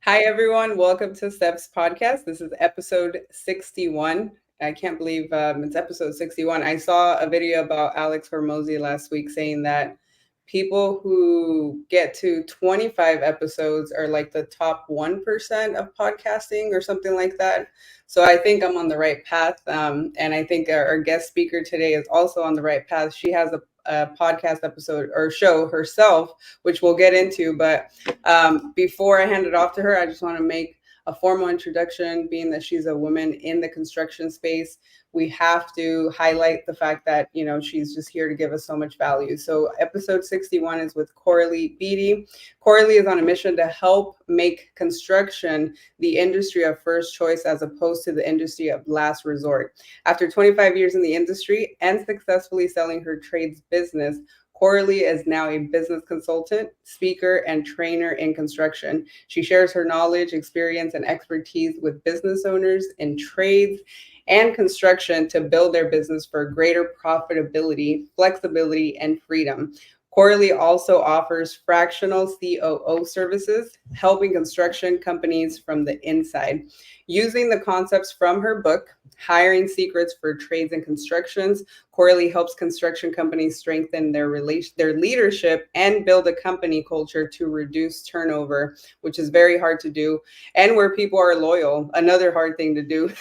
Hi, everyone. Welcome to Steph's podcast. This is episode 61. I can't believe it's episode 61. I saw a video about Alex Hormozy last week saying that people who get to 25 episodes are like the top 1% of podcasting or something like that. So I think I'm on the right path. And I think our guest speaker today is also on the right path. She has a podcast episode or show herself, which we'll get into. But before I hand it off to her, I just want to make a formal introduction. Being that she's a woman in the construction space, we have to highlight the fact that, she's just here to give us so much value. So episode 61 is with Coralee Beatty. Coralee is on a mission to help make construction the industry of first choice as opposed to the industry of last resort. After 25 years in the industry and successfully selling her trades business, Coralee is now a business consultant, speaker, and trainer in construction. She shares her knowledge, experience, and expertise with business owners in trades and construction to build their business for greater profitability, flexibility, and freedom. Coralee also offers fractional COO services, helping construction companies from the inside. Using the concepts from her book, Hiring Secrets for Trades and Constructions, Coralee helps construction companies strengthen their leadership and build a company culture to reduce turnover, which is very hard to do, and where people are loyal, another hard thing to do,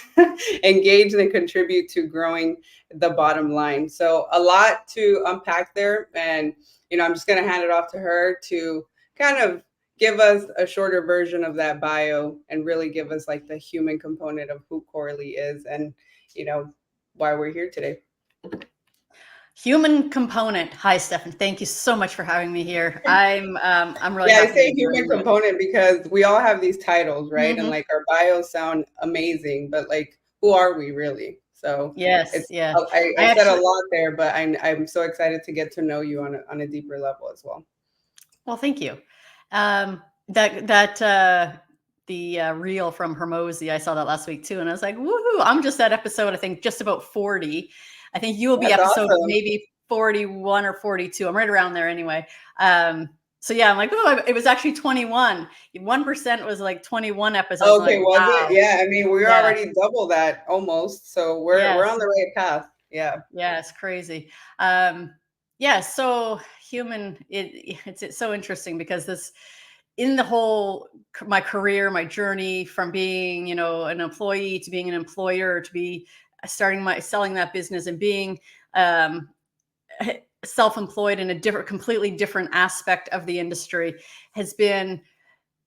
engage and contribute to growing the bottom line. So a lot to unpack there. And, I'm just going to hand it off to her to kind of give us a shorter version of that bio and really give us like the human component of who Coralee is and, why we're here today. Human component. Hi, Steph. Thank you so much for having me here. I'm really happy. I say human component because we all have these titles, right? Mm-hmm. And like our bios sound amazing, but like, who are we really? So yes. I said a lot there, but I'm so excited to get to know you on a deeper level as well. Well, thank you. The reel from Hormozy, I saw that last week too, and I was like, woohoo! I'm just at episode, I think, just about 40. I think you will be episode maybe 41 or 42. I'm right around there anyway. So yeah, I'm like, oh, it was actually 21. 1% was like 21 episodes. Okay, like, was wow. It? Yeah, I mean, we're already double that almost. So we're on the right path. Yeah. Yeah, it's crazy. So human, it's so interesting because this, in the whole, my career, my journey from being, an employee to being an employer to be selling that business and being self-employed in a completely different aspect of the industry has been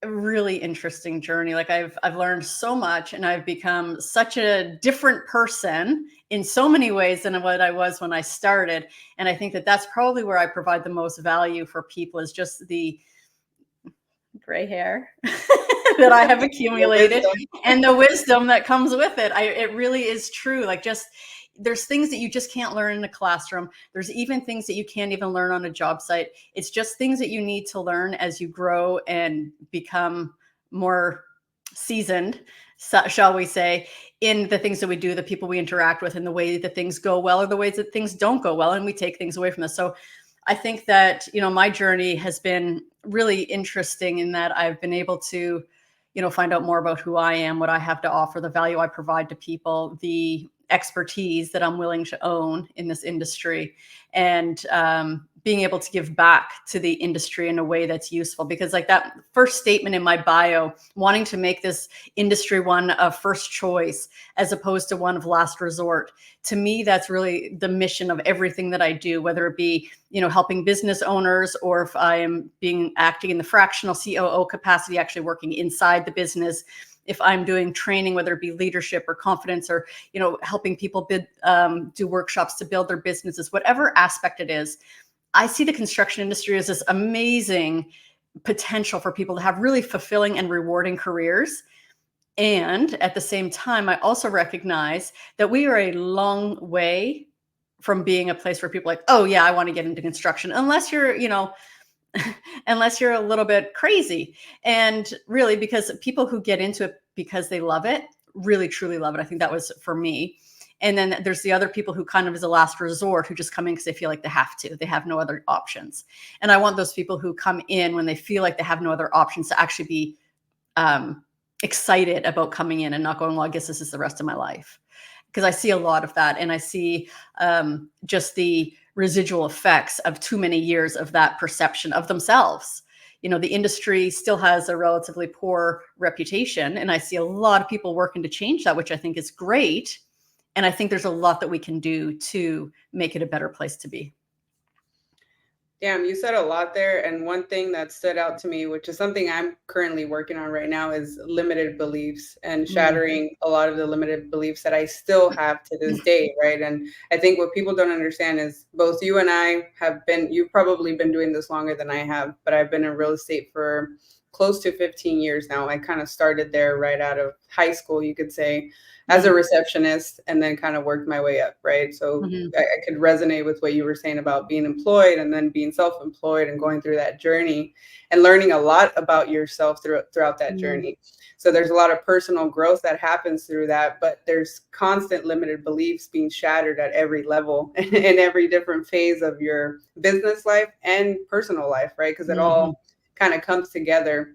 a really interesting journey. Like I've learned so much and I've become such a different person in so many ways than what I was when I started. And I think that that's probably where I provide the most value for people, is just the gray hair that I have accumulated and the wisdom that comes with it. It really is true. Like, just, there's things that you just can't learn in a classroom. There's even things that you can't even learn on a job site. It's just things that you need to learn as you grow and become more seasoned, shall we say, in the things that we do, the people we interact with, and the way that things go well or the ways that things don't go well, and we take things away from this. So I think that, my journey has been really interesting in that I've been able to, find out more about who I am, what I have to offer, the value I provide to people, the expertise that I'm willing to own in this industry, and being able to give back to the industry in a way that's useful. Because like that first statement in my bio, wanting to make this industry one of first choice as opposed to one of last resort, to me, that's really the mission of everything that I do, whether it be, helping business owners, or if I am acting in the fractional COO capacity, actually working inside the business. If I'm doing training, whether it be leadership or confidence, or, helping people do workshops to build their businesses, whatever aspect it is, I see the construction industry as this amazing potential for people to have really fulfilling and rewarding careers. And at the same time, I also recognize that we are a long way from being a place where people are like, oh yeah, I want to get into construction, unless you're, unless you're a little bit crazy. And really, because people who get into it because they love it, really, truly love it. I think that was for me. And then there's the other people who kind of is a last resort, who just come in because they feel like they have to. They have no other options. And I want those people who come in when they feel like they have no other options to actually be excited about coming in and not going, well, I guess this is the rest of my life. Because I see a lot of that. And I see just the residual effects of too many years of that perception of themselves. The industry still has a relatively poor reputation. And I see a lot of people working to change that, which I think is great. And I think there's a lot that we can do to make it a better place to be. Damn, you said a lot there. And one thing that stood out to me, which is something I'm currently working on right now, is limited beliefs and shattering a lot of the limited beliefs that I still have to this day, right? And I think what people don't understand is both you and I you've probably been doing this longer than I have, but I've been in real estate for close to 15 years now. I kind of started there right out of high school, you could say, as a receptionist, and then kind of worked my way up, right? So I could resonate with what you were saying about being employed and then being self-employed and going through that journey and learning a lot about yourself throughout that journey. So there's a lot of personal growth that happens through that, but there's constant limited beliefs being shattered at every level in every different phase of your business life and personal life, right? Because it all kind of comes together.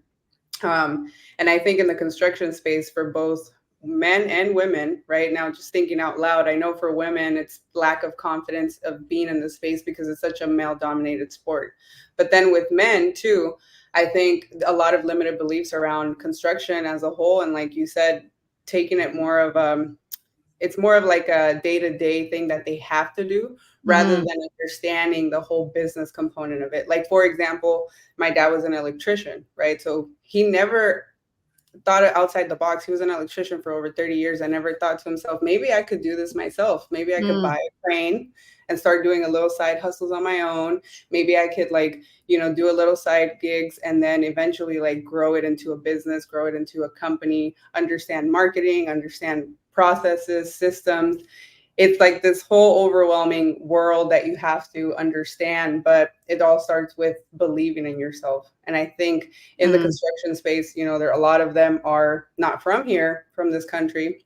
And I think in the construction space for both men and women right now, just thinking out loud, I know for women, it's lack of confidence of being in the space because it's such a male dominated sport. But then with men too, I think a lot of limited beliefs around construction as a whole. And like you said, taking it more of it's more of like a day-to-day thing that they have to do rather than understanding the whole business component of it. Like, for example, my dad was an electrician, right? So he never thought outside the box. He was an electrician for over 30 years. I never thought to himself, maybe I could do this myself. Maybe I could buy a crane and start doing a little side hustles on my own. Maybe I could do a little side gigs and then eventually grow it into a business, grow it into a company, understand marketing, understand processes, systems. It's like this whole overwhelming world that you have to understand, but it all starts with believing in yourself. And I think in the construction space, a lot of them are not from here, from this country.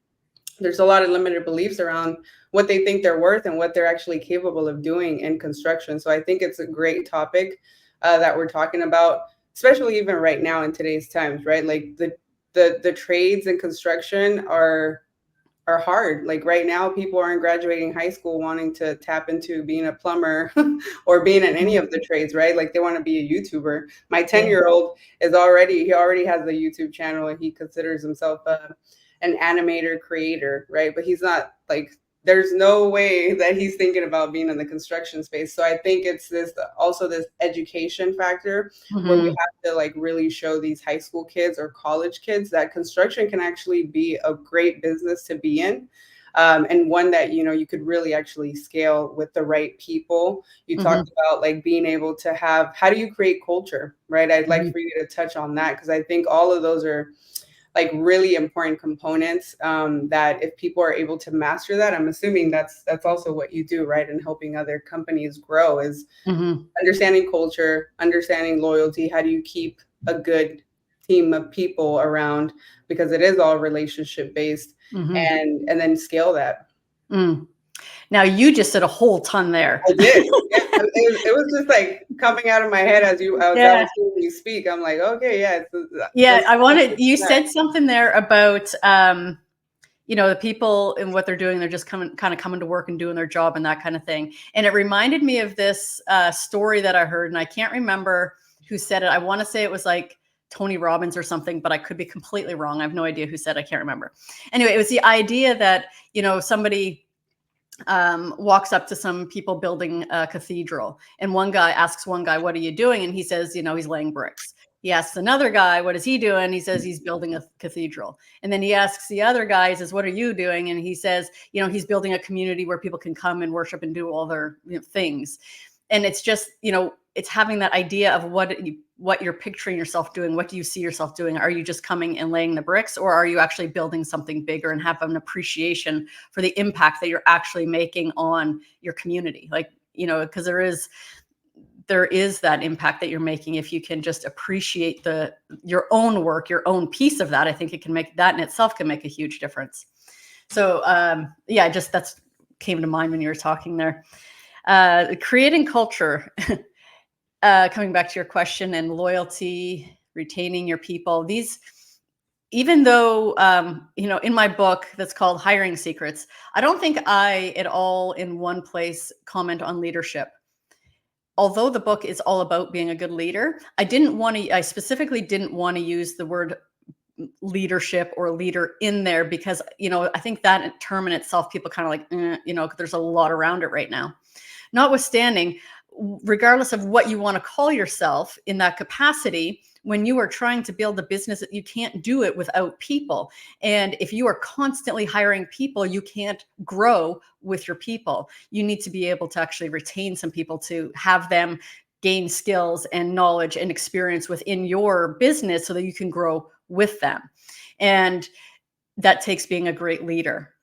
There's a lot of limited beliefs around what they think they're worth and what they're actually capable of doing in construction. So I think it's a great topic that we're talking about, especially even right now in today's times, right? Like the trades in construction are hard. Like right now, people aren't graduating high school wanting to tap into being a plumber or being in any of the trades, right? Like they want to be a YouTuber. My 10-year-old he already has a YouTube channel and he considers himself an animator creator, right? But he's not there's no way that he's thinking about being in the construction space. So I think it's this education factor where we have to really show these high school kids or college kids that construction can actually be a great business to be in. And one that, you could really actually scale with the right people. You talked about being able to how do you create culture, right? I'd like for you to touch on that because I think all of those are really important components that if people are able to master that, I'm assuming that's also what you do, right? And helping other companies grow is understanding culture, understanding loyalty. How do you keep a good team of people around? Because it is all relationship based and then scale that. Now you just said a whole ton there. I did. Yeah, it was just coming out of my head as I was hearing you speak. I'm like, okay, yeah. You said something there about, the people and what they're doing. They're just coming to work and doing their job and that kind of thing. And it reminded me of this story that I heard, and I can't remember who said it. I want to say it was Tony Robbins or something, but I could be completely wrong. I have no idea who said it. I can't remember. Anyway, it was the idea that, somebody walks up to some people building a cathedral, and one guy asks one guy, what are you doing? And he says, he's laying bricks. He asks another guy, what is he doing? He says he's building a cathedral. And then he asks the other guy, he says, what are you doing? And he says, he's building a community where people can come and worship and do all their things. And it's just, it's having that idea of what you're picturing yourself doing. What do you see yourself doing? Are you just coming and laying the bricks, or are you actually building something bigger and have an appreciation for the impact that you're actually making on your community? Because there is that impact that you're making. If you can just appreciate your own work, your own piece of that, I think it can make that in itself can make a huge difference. So that's came to mind when you were talking there. Creating culture, coming back to your question, and loyalty, retaining your people. These even though, in my book that's called Hiring Secrets, I don't think I at all in one place comment on leadership. Although the book is all about being a good leader, I specifically didn't want to use the word leadership or leader in there because, I think that term in itself, people kind of like, there's a lot around it right now. Notwithstanding, regardless of what you want to call yourself in that capacity, when you are trying to build a business, you can't do it without people. And if you are constantly hiring people, you can't grow with your people. You need to be able to actually retain some people to have them gain skills and knowledge and experience within your business so that you can grow with them. And that takes being a great leader.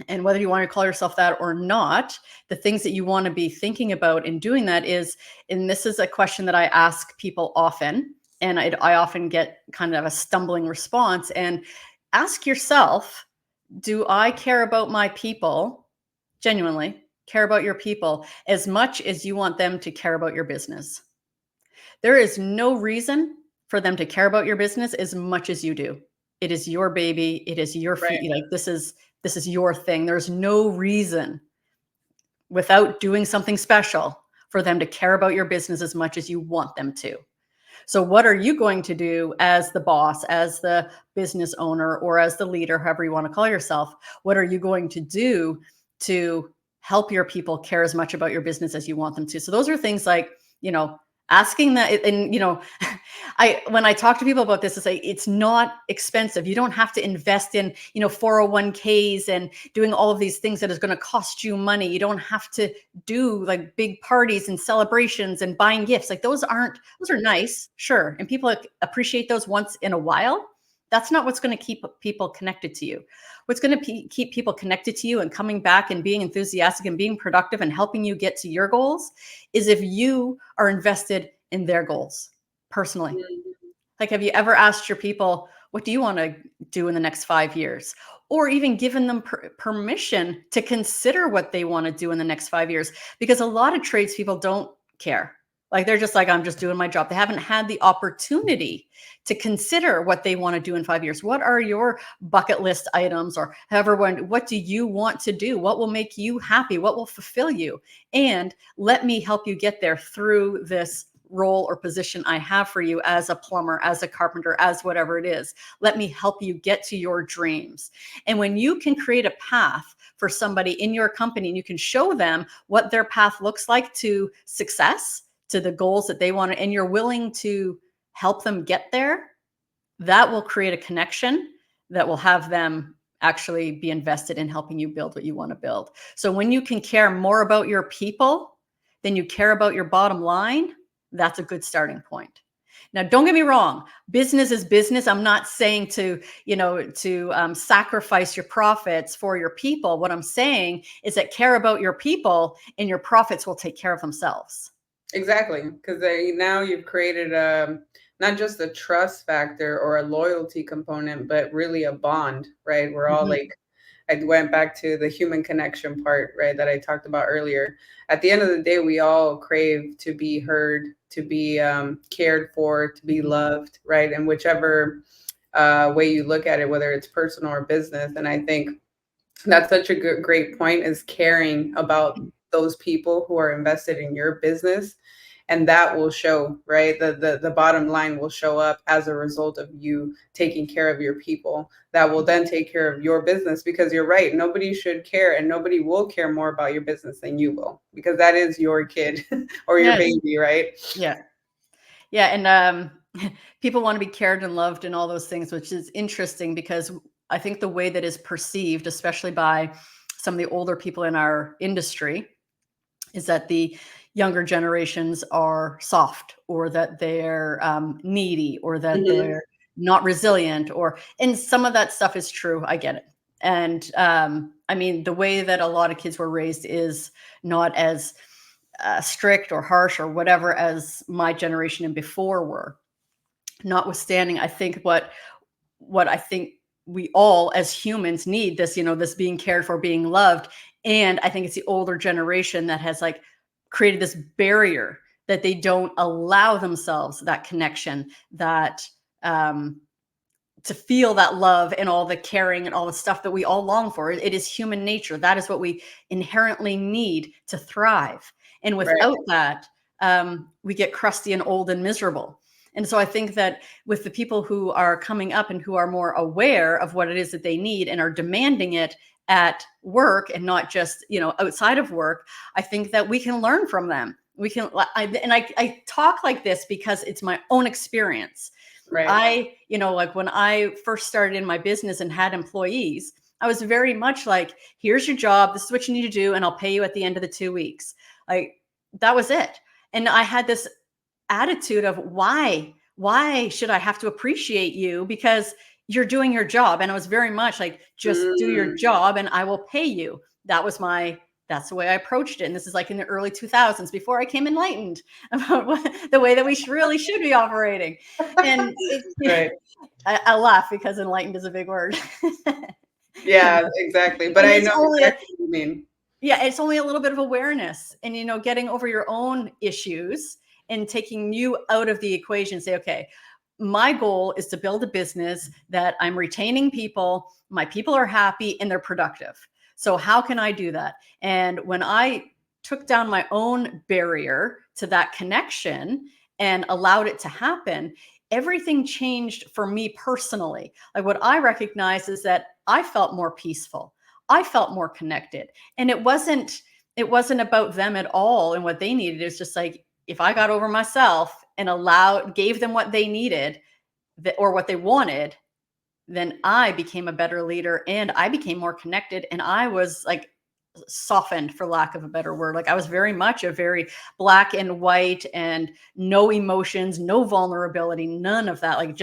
And whether you want to call yourself that or not, the things that you want to be thinking about in doing that is, and this is a question that I ask people often, and I often get kind of a stumbling response, and ask yourself, do I care about my people, genuinely care about your people as much as you want them to care about your business? There is no reason for them to care about your business as much as you do. It is your baby. It is your Right. like this is your thing. There's no reason without doing something special for them to care about your business as much as you want them to. So what are you going to do as the boss, as the business owner, or as the leader, however you want to call yourself? What are you going to do to help your people care as much about your business as you want them to? So those are things like, asking that. And, when I talk to people about this, it's not expensive. You don't have to invest in, 401ks and doing all of these things that is going to cost you money. You don't have to do like big parties and celebrations and buying gifts. Like those are nice. Sure. And people appreciate those once in a while. That's not what's going to keep people connected to you. What's going to keep people connected to you and coming back and being enthusiastic and being productive and helping you get to your goals is if you are invested in their goals personally. Like, have you ever asked your people, what do you want to do in the next 5 years? Or even given them permission to consider what they want to do in the next 5 years? Because a lot of tradespeople don't care. Like they're just like, I'm just doing my job. They haven't had the opportunity to consider what they want to do in 5 years. What are your bucket list items, or however, what do you want to do? What will make you happy? What will fulfill you? And let me help you get there through this role or position I have for you as a plumber, as a carpenter, as whatever it is. Let me help you get to your dreams. And when you can create a path for somebody in your company and you can show them what their path looks like to success, to the goals that they want, and you're willing to help them get there, that will create a connection that will have them actually be invested in helping you build what you want to build. So when you can care more about your people than you care about your bottom line, that's a good starting point. Now, don't get me wrong. Business is business. I'm not saying to sacrifice your profits for your people. What I'm saying is that care about your people and your profits will take care of themselves. Exactly. Because now you've created not just a trust factor or a loyalty component, but really a bond, right? We're all like, I went back to the human connection part, right, that I talked about earlier. At the end of the day, we all crave to be heard, to be cared for, to be loved, right? And whichever way you look at it, whether it's personal or business. And I think that's such a great point, is caring about those people who are invested in your business. And that will show, right? The bottom line will show up as a result of you taking care of your people. That will then take care of your business, because you're right. Nobody should care, and nobody will care more about your business than you will, because that is your kid or your baby, right? Yeah. Yeah. And people want to be cared and loved and all those things, which is interesting because I think the way that is perceived, especially by some of the older people in our industry, is that the younger generations are soft, or that they're needy, or that they're not resilient, and some of that stuff is true. I get it. And I mean, the way that a lot of kids were raised is not as strict or harsh or whatever as my generation and before were. Notwithstanding, I think what I think we all as humans need, this being cared for, being loved. And I think it's the older generation that has like created this barrier that they don't allow themselves that connection, that to feel that love and all the caring and all the stuff that we all long for. It is human nature. That is what we inherently need to thrive. And Right. without that, we get crusty and old and miserable. And so I think that with the people who are coming up and who are more aware of what it is that they need and are demanding it at work and not just, outside of work, I think that we can learn from them. We can, I talk like this because it's my own experience. Right. Like when I first started in my business and had employees, I was very much like, here's your job. This is what you need to do. And I'll pay you at the end of the 2 weeks. Like that was it. And I had this attitude of why should I have to appreciate you because you're doing your job? And I was very much like, just do your job and I will pay you. That's the way I approached it. And this is like in the early 2000s before I came enlightened about the way that we really should be operating. And Right. I laugh because enlightened is a big word. Yeah, exactly. But I know exactly what you mean. Yeah, it's only a little bit of awareness and, getting over your own issues and taking you out of the equation. Say, okay, my goal is to build a business that I'm retaining people, my people are happy and they're productive. So how can I do that? And when I took down my own barrier to that connection and allowed it to happen, everything changed for me personally. Like what I recognized is that I felt more peaceful. I felt more connected. And it wasn't about them at all and what they needed. It's just like, if I got over myself and gave them what they needed or what they wanted, then I became a better leader and I became more connected. And I was like softened, for lack of a better word. Like I was very much a very black and white and no emotions, no vulnerability, none of that. Like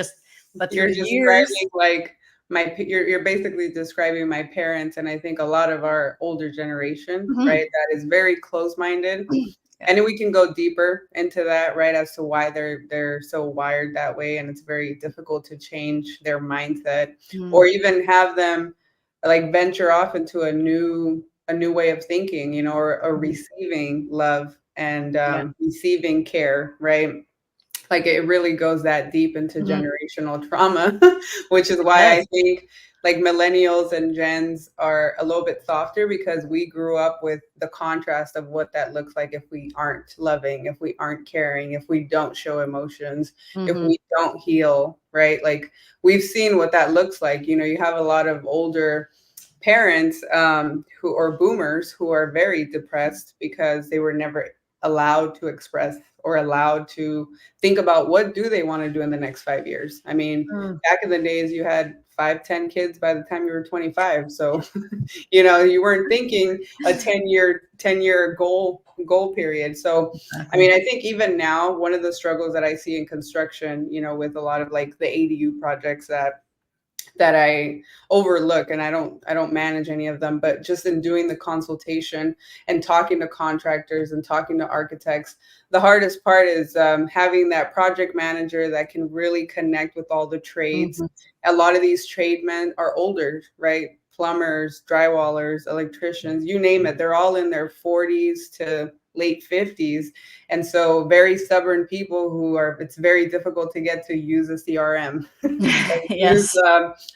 but You're through the years, describing like you're basically describing my parents, and I think a lot of our older generation, right, that is very close-minded. And we can go deeper into that, right, as to why they're so wired that way, and it's very difficult to change their mindset or even have them like venture off into a new way of thinking, or receiving love and receiving care, right? Like it really goes that deep into generational trauma, which is why I think like millennials and gens are a little bit softer because we grew up with the contrast of what that looks like if we aren't loving, if we aren't caring, if we don't show emotions, if we don't heal, right? Like we've seen what that looks like. You have a lot of older parents who are boomers who are very depressed because they were never allowed to express or allowed to think about what do they want to do in the next 5 years. I mean, back in the days, you had 5, 10 kids by the time you were 25. So, you weren't thinking a 10-year goal period. So, I mean, I think even now, one of the struggles that I see in construction, with a lot of like the ADU projects that I overlook, and I don't manage any of them, but just in doing the consultation and talking to contractors and talking to architects, the hardest part is having that project manager that can really connect with all the trades. A lot of these tradesmen are older, right? Plumbers, drywallers, electricians, you name it. They're all in their 40s to late 50s. And so very stubborn people it's very difficult to get to use a CRM. Use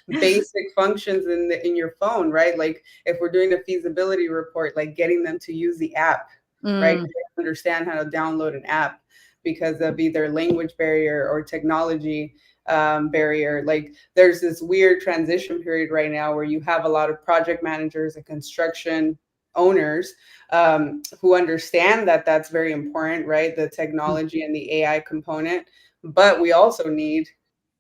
basic functions in your phone, right? Like if we're doing a feasibility report, like getting them to use the app, right? They understand how to download an app because of either language barrier or technology barrier. Like there's this weird transition period right now where you have a lot of project managers and construction owners who understand that that's very important, right? The technology and the AI component, but we also need,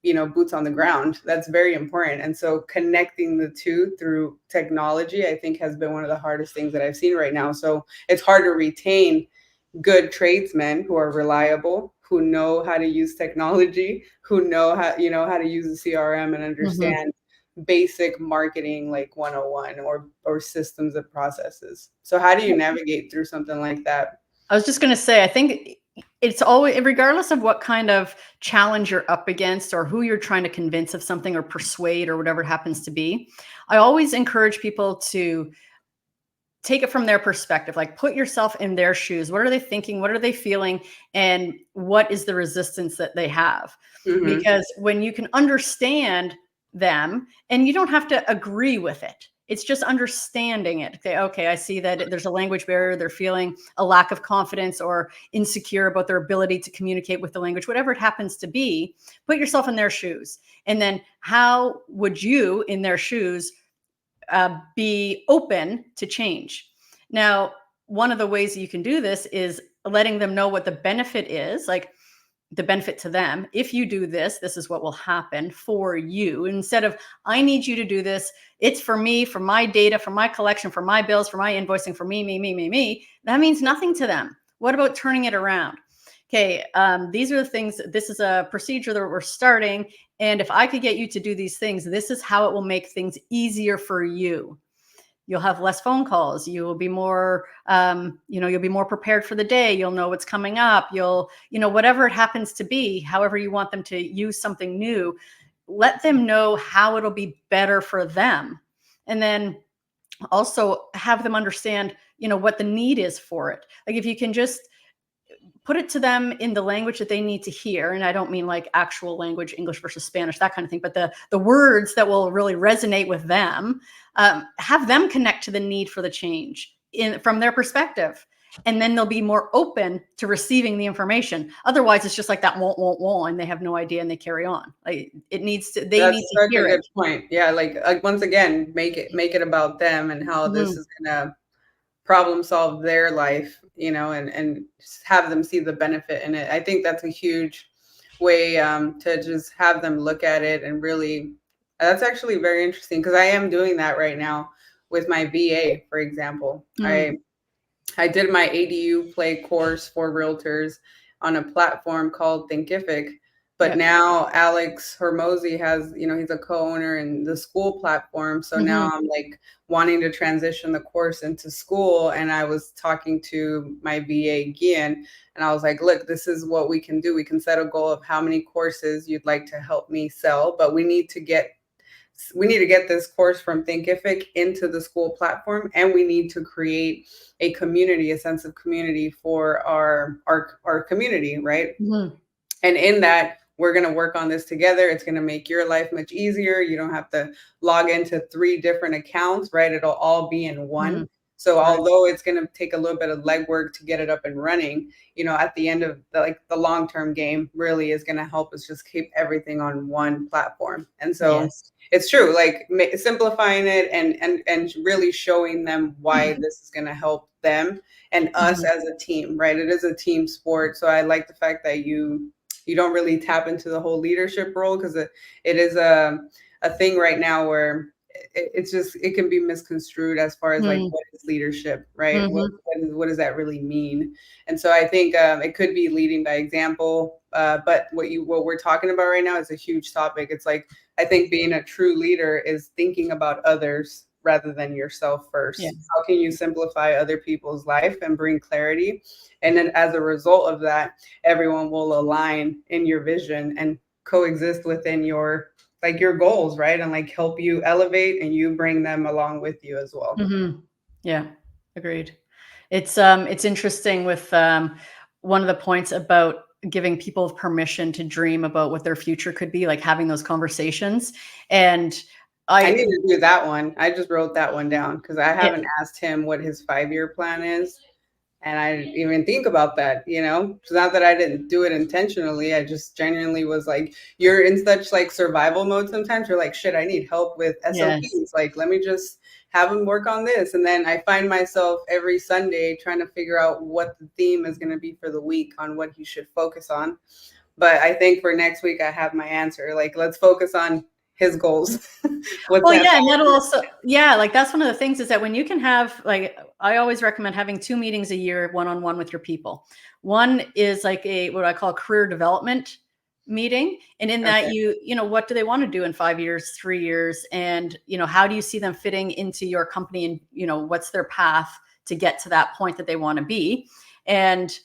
boots on the ground. That's very important. And so connecting the two through technology, I think has been one of the hardest things that I've seen right now. So it's hard to retain good tradesmen who are reliable, who know how to use technology, who know how to use the CRM and understand basic marketing like 101 or systems and processes. So how do you navigate through something like that? I was just going to say, I think it's always, regardless of what kind of challenge you're up against or who you're trying to convince of something or persuade or whatever it happens to be, I always encourage people to take it from their perspective, like put yourself in their shoes. What are they thinking? What are they feeling? And what is the resistance that they have? Because when you can understand them, and you don't have to agree with it. It's just understanding it. Okay, I see that there's a language barrier. They're feeling a lack of confidence or insecure about their ability to communicate with the language, whatever it happens to be. Put yourself in their shoes. And then how would you, in their shoes, be open to change? Now, one of the ways that you can do this is letting them know what the benefit is, like the benefit to them. If you do this, this is what will happen for you. Instead of, I need you to do this. It's for me, for my data, for my collection, for my bills, for my invoicing, for me. That means nothing to them. What about turning it around? Okay, these are the things, this is a procedure that we're starting. And if I could get you to do these things, this is how it will make things easier for you. You'll have less phone calls. You will be more, you'll be more prepared for the day. You'll know what's coming up. You'll, whatever it happens to be, however you want them to use something new, let them know how it'll be better for them. And then also have them understand, what the need is for it. Like if you can just put it to them in the language that they need to hear. And I don't mean like actual language, English versus Spanish, that kind of thing, but the words that will really resonate with them, have them connect to the need for the change from their perspective. And then they'll be more open to receiving the information. Otherwise, it's just like that won't, and they have no idea and they carry on. Like they need to hear it. That's such a good point. Yeah, like once again, make it about them and how this is gonna problem solve their life, and have them see the benefit in it. I think that's a huge way to just have them look at it and really, that's actually very interesting because I am doing that right now with my VA, for example. I did my ADU play course for realtors on a platform called Thinkific. But now Alex Hormozy has, he's a co-owner in the school platform. So now I'm like wanting to transition the course into school. And I was talking to my VA, Gian, and I was like, look, this is what we can do. We can set a goal of how many courses you'd like to help me sell, but we need to get this course from Thinkific into the school platform, and we need to create a community, a sense of community for our community, right? And in that, we're going to work on this together. It's going to make your life much easier. You don't have to log into 3 different accounts, right? It'll all be in one. So although it's going to take a little bit of legwork to get it up and running, at the end of the long-term game really is going to help us just keep everything on one platform. And so it's true, like simplifying it and really showing them why this is going to help them and us as a team, right? It is a team sport. So I like the fact that you don't really tap into the whole leadership role, because it is a thing right now where it can be misconstrued as far as like what is leadership, right? What does that really mean? And so I think it could be leading by example, but what we're talking about right now is a huge topic. It's like, I think being a true leader is thinking about others rather than yourself first. How can you simplify other people's life and bring clarity? And then as a result of that, everyone will align in your vision and coexist within your goals, right? And like help you elevate, and you bring them along with you as well. Yeah, agreed. It's interesting with one of the points about giving people permission to dream about what their future could be, like having those conversations. And I need to do that one. I just wrote that one down because I haven't asked him what his 5-year plan is. And I didn't even think about that, It's not that I didn't do it intentionally. I just genuinely was like, you're in such like survival mode sometimes. You're like, shit, I need help with SOPs. Like, let me just have him work on this. And then I find myself every Sunday trying to figure out what the theme is going to be for the week on what he should focus on. But I think for next week, I have my answer. Like, let's focus on his goals. And that'll also, like that's one of the things is that when you can have, like, I always recommend having 2 meetings a year, one-on-one with your people. One is like what I call a career development meeting. And in that what do they want to do in 5 years, 3 years? And, how do you see them fitting into your company? And, what's their path to get to that point that they want to be? And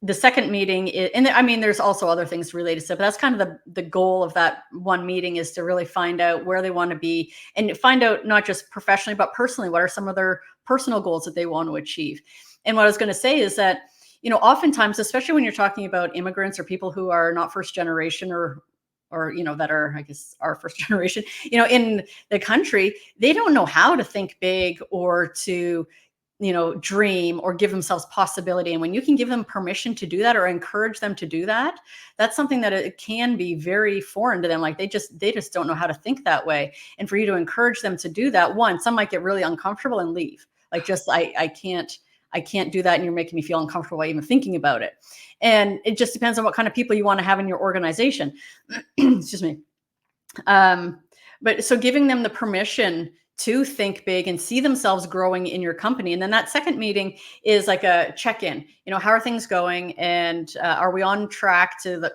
the second meeting is, and I mean, there's also other things related to it, but that's kind of the goal of that one meeting, is to really find out where they want to be and find out not just professionally, but personally, what are some of their personal goals that they want to achieve. And what I was going to say is that, oftentimes, especially when you're talking about immigrants or people who are not first generation or or, that are, I guess, our first generation, in the country, they don't know how to think big or to, dream or give themselves possibility. And when you can give them permission to do that or encourage them to do that, that's something that it can be very foreign to them. Like they just don't know how to think that way. And for you to encourage them to do that, one, some might get really uncomfortable and leave. Like just, I can't do that. And you're making me feel uncomfortable by even thinking about it. And it just depends on what kind of people you want to have in your organization. Excuse me. But so giving them the permission to think big and see themselves growing in your company. And then that second meeting is like a check-in, how are things going? And are we on track to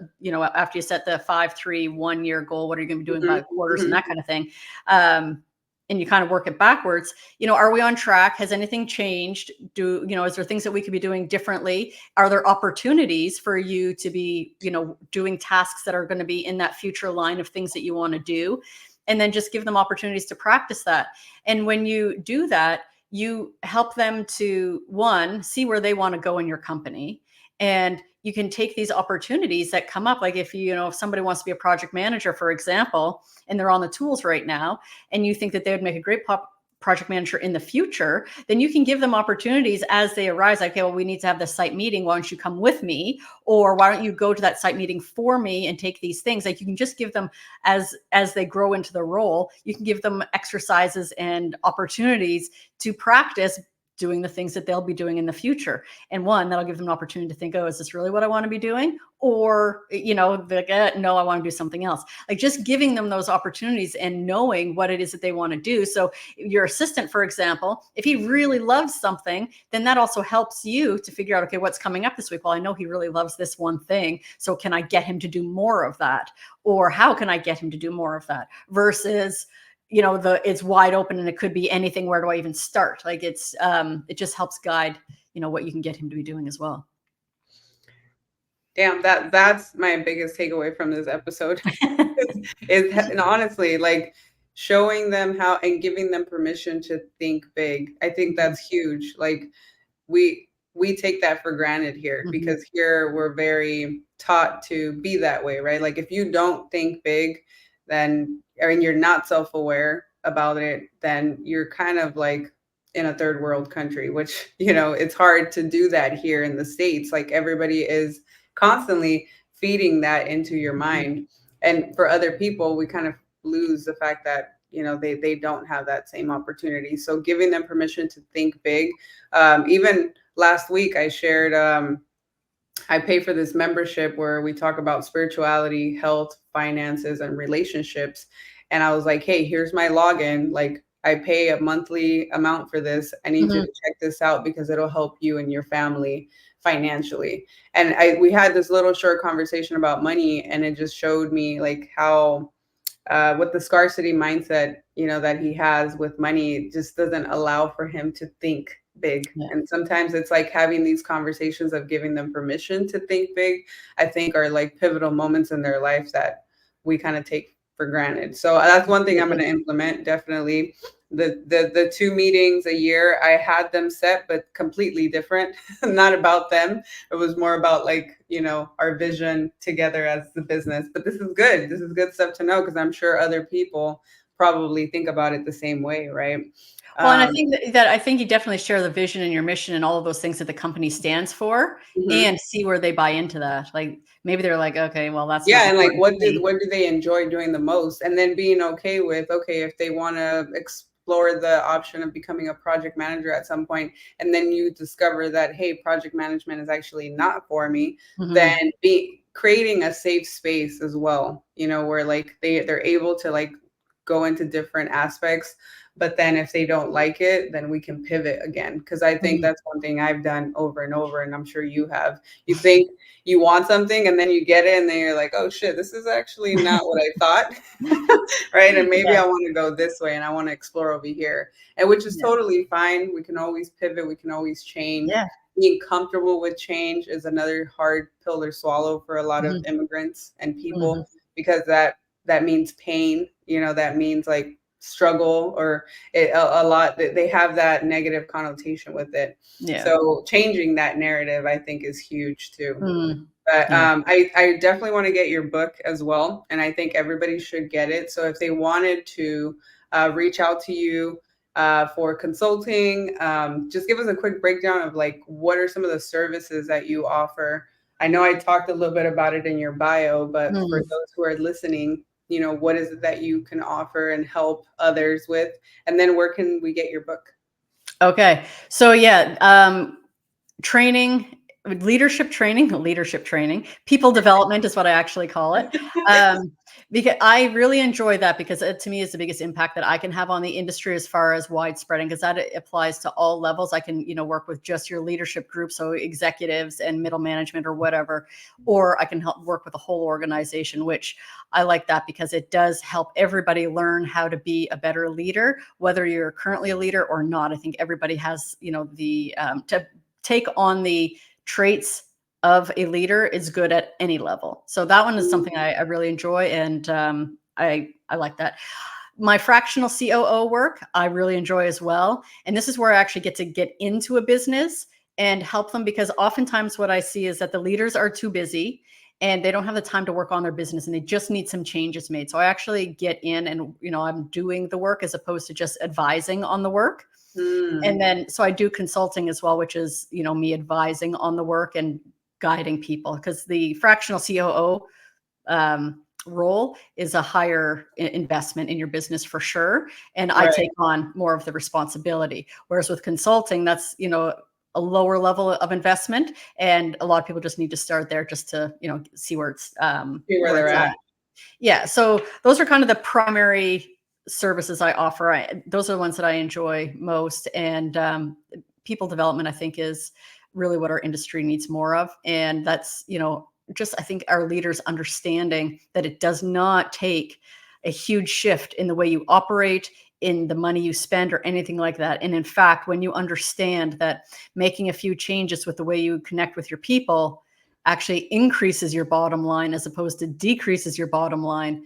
after you set the 5, 3, 1 year goal, what are you going to be doing by quarters and that kind of thing? And you kind of work it backwards. Are we on track? Has anything changed? Is there things that we could be doing differently? Are there opportunities for you to be, doing tasks that are going to be in that future line of things that you want to do? And then just give them opportunities to practice that. And when you do that, you help them to, one, see where they want to go in your company. And you can take these opportunities that come up. Like if somebody wants to be a project manager, for example, and they're on the tools right now, and you think that they would make a great project manager in the future, then you can give them opportunities as they arise. Like, okay, well, we need to have this site meeting. Why don't you come with me? Or why don't you go to that site meeting for me and take these things? Like you can just give them as they grow into the role, you can give them exercises and opportunities to practice doing the things that they'll be doing in the future. And one, that'll give them an opportunity to think, oh, is this really what I want to be doing? Or, like, no, I want to do something else. Like just giving them those opportunities and knowing what it is that they want to do. So your assistant, for example, if he really loves something, then that also helps you to figure out, okay, what's coming up this week? Well, I know he really loves this one thing. So can I get him to do more of that? Or how can I get him to do more of that? Versus, it's wide open and it could be anything. Where do I even start? Like it just helps guide, what you can get him to be doing as well. Damn, that's my biggest takeaway from this episode and honestly, like showing them how and giving them permission to think big. I think that's huge. Like we take that for granted here because here we're very taught to be that way, right? Like if you don't think big, then you're not self-aware about it, then you're kind of like in a third world country, which it's hard to do that here in the States. Like everybody is constantly feeding that into your mind, and for other people we kind of lose the fact that they don't have that same opportunity. So giving them permission to think big. Even last week I shared I pay for this membership where we talk about spirituality, health, finances, and relationships. And I was like, hey, here's my login. Like I pay a monthly amount for this. I need you to check this out because it'll help you and your family financially. And we had this little short conversation about money, and it just showed me like how with the scarcity mindset, that he has with money, just doesn't allow for him to think big. Yeah. And sometimes it's like having these conversations of giving them permission to think big, I think are like pivotal moments in their life that we kind of take for granted. So that's one thing I'm going to implement. Definitely the 2 meetings a year, I had them set, but completely different, not about them. It was more about like, our vision together as the business. But this is good. This is good stuff to know because I'm sure other people probably think about it the same way, right? Well, and I think that you definitely share the vision and your mission and all of those things that the company stands for, and see where they buy into that. Like maybe they're like, okay, well, that's and like what do they enjoy doing the most, and then being okay with if they want to explore the option of becoming a project manager at some point, and then you discover that hey, project management is actually not for me, then creating a safe space as well, where like they're able to like go into different aspects. But then if they don't like it, then we can pivot again. Because I think that's one thing I've done over and over, and I'm sure you have. You think you want something, and then you get it, and then you're like, oh, shit, this is actually not what I thought, right? And maybe I want to go this way, and I want to explore over here, and which is totally fine. We can always pivot. We can always change. Yeah. Being comfortable with change is another hard pill to swallow for a lot of immigrants and people, because that means pain. That means like struggle, or a lot that they have that negative connotation with it. So changing that narrative, I think, is huge too. But Yeah. I definitely want to get your book as well. And I think everybody should get it. So if they wanted to reach out to you for consulting, just give us a quick breakdown of like, what are some of the services that you offer? I know I talked a little bit about it in your bio, but for Mm. those who are listening, what is it that you can offer and help others with? And then where can we get your book? Okay. So yeah, training, leadership training, people development is what I actually call it. Um, because I really enjoy that because it, to me, is the biggest impact that I can have on the industry as far as widespreading, because that applies to all levels. I can, work with just your leadership group, so executives and middle management or whatever, or I can help work with a whole organization, which I like that because it does help everybody learn how to be a better leader, whether you're currently a leader or not. I think everybody has, the to take on the traits of a leader is good at any level. So that one is something I really enjoy, and I like that. My fractional COO work I really enjoy as well, and this is where I actually get to get into a business and help them, because oftentimes what I see is that the leaders are too busy and they don't have the time to work on their business and they just need some changes made. So I actually get in and I'm doing the work as opposed to just advising on the work. And then, so I do consulting as well, which is, me advising on the work and guiding people, because the fractional COO role is a higher investment in your business for sure. And I Right. take on more of the responsibility. Whereas with consulting, that's, a lower level of investment. And a lot of people just need to start there just to, see where it's, See where they're at. yeah. So those are kind of the primary services I offer. Those are the ones that I enjoy most. And people development, I think, is really what our industry needs more of. And that's, just I think our leaders understanding that it does not take a huge shift in the way you operate, in the money you spend, or anything like that. And in fact, when you understand that making a few changes with the way you connect with your people actually increases your bottom line as opposed to decreases your bottom line,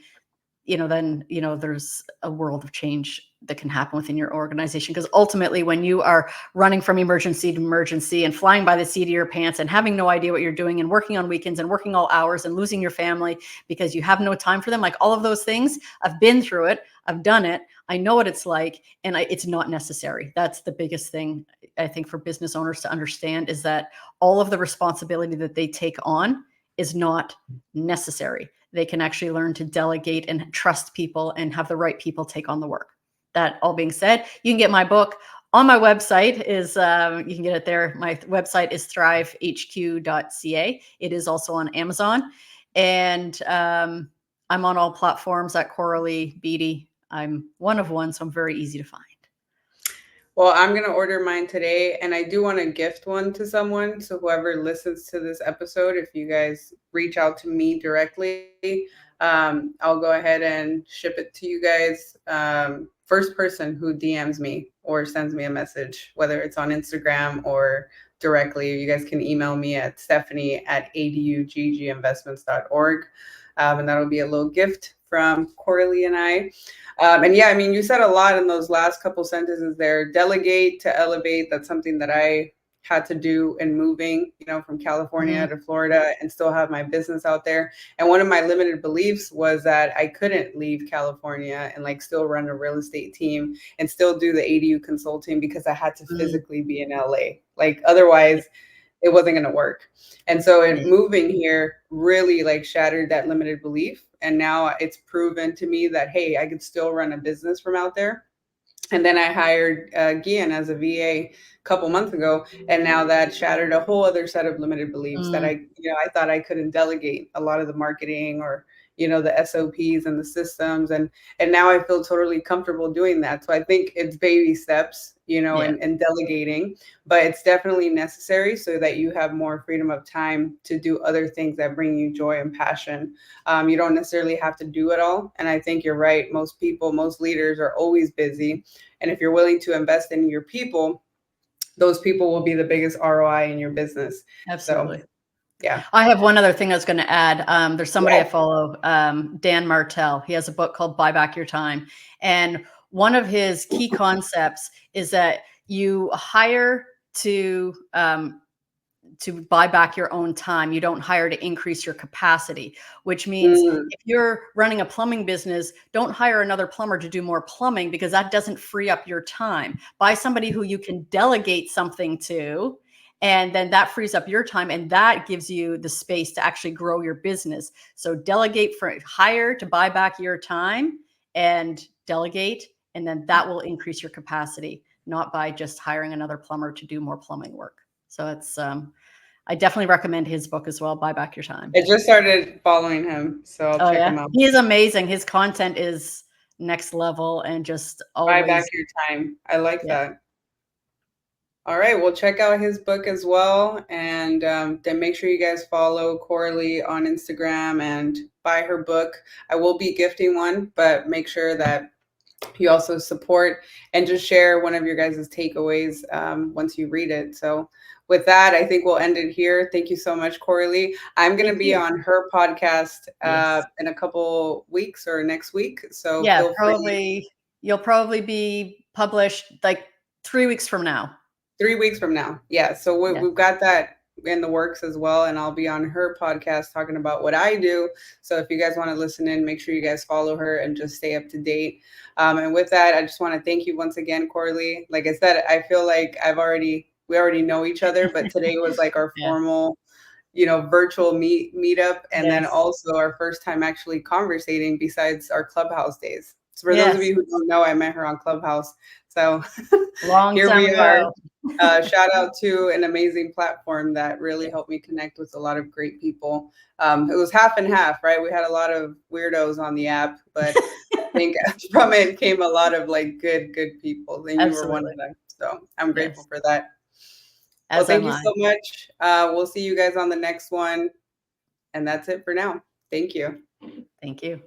then, there's a world of change that can happen within your organization. Because ultimately, when you are running from emergency to emergency and flying by the seat of your pants and having no idea what you're doing and working on weekends and working all hours and losing your family because you have no time for them, like all of those things, I've been through it. I've done it. I know what it's like, and it's not necessary. That's the biggest thing I think for business owners to understand, is that all of the responsibility that they take on is not necessary. They can actually learn to delegate and trust people and have the right people take on the work. That all being said, you can get my book on my website. You can get it there. My website is thrivehq.ca. It is also on Amazon, and I'm on all platforms at Coralee Beatty. I'm one of one, so I'm very easy to find. Well, I'm going to order mine today, and I do want to gift one to someone. So whoever listens to this episode, if you guys reach out to me directly, I'll go ahead and ship it to you guys. First person who DMs me or sends me a message, whether it's on Instagram or directly, you guys can email me at stephanie@aduggginvestments.org. And that'll be a little gift from Coralee and I. And yeah, I mean, you said a lot in those last couple sentences there. Delegate to elevate. That's something that I had to do in moving, from California to Florida and still have my business out there. And one of my limited beliefs was that I couldn't leave California and like still run a real estate team and still do the ADU consulting because I had to physically be in LA. Like otherwise it wasn't going to work. And so moving here really like shattered that limited belief. And now it's proven to me that, hey, I could still run a business from out there. And then I hired Gian as a VA a couple months ago, and now that shattered a whole other set of limited beliefs that I thought I couldn't delegate a lot of the marketing or the SOPs and the systems, and now I feel totally comfortable doing that. So I think it's baby steps, and delegating, but it's definitely necessary so that you have more freedom of time to do other things that bring you joy and passion. You don't necessarily have to do it all, and I think you're right. Most leaders are always busy. And if you're willing to invest in your people, those people will be the biggest ROI in your business. Absolutely. So, yeah. I have one other thing I was going to add. There's somebody I follow, Dan Martell. He has a book called Buy Back Your Time. And one of his key concepts is that you hire to to buy back your own time. You don't hire to increase your capacity, which means Mm, if you're running a plumbing business, don't hire another plumber to do more plumbing, because that doesn't free up your time. Buy somebody who you can delegate something to, and then that frees up your time, and that gives you the space to actually grow your business. So hire to buy back your time, and delegate, and then that will increase your capacity, not by just hiring another plumber to do more plumbing work. So it's I definitely recommend his book as well, Buy Back Your Time. I just started following him, so I'll Oh check him yeah, out. he is amazing. His content is next level, and just Buy back always, your time. I like yeah. that. All right, well, check out his book as well. And then make sure you guys follow Coralee on Instagram and buy her book. I will be gifting one, but make sure that you also support and just share one of your guys' takeaways once you read it. So, with that, I think we'll end it here. Thank you so much, Coralee. I'm going to Thank be you. on her podcast Yes. in a couple weeks or next week. So, Yeah, feel free. probably you'll probably be published like 3 weeks from now. 3 weeks from now. Yeah. So Yeah. we've got that in the works as well. And I'll be on her podcast talking about what I do. So if you guys want to listen in, make sure you guys follow her and just stay up to date. And with that, I just want to thank you once again, Coralee. Like I said, I feel like we already know each other, but today was like our Yeah. formal, virtual meetup, and then Yes. also our first time actually conversating besides our Clubhouse days. So for those of Yes. you who don't know, I met her on Clubhouse. So Long here time we are. ago. Shout out to an amazing platform that really helped me connect with a lot of great people. It was half and half, right? We had a lot of weirdos on the app, but I think from it came a lot of like good people, and you were one of Absolutely. them. So I'm grateful Yes. for that. Well, As thank am you I. so much. We'll see you guys on the next one. And that's it for now. Thank you. Thank you.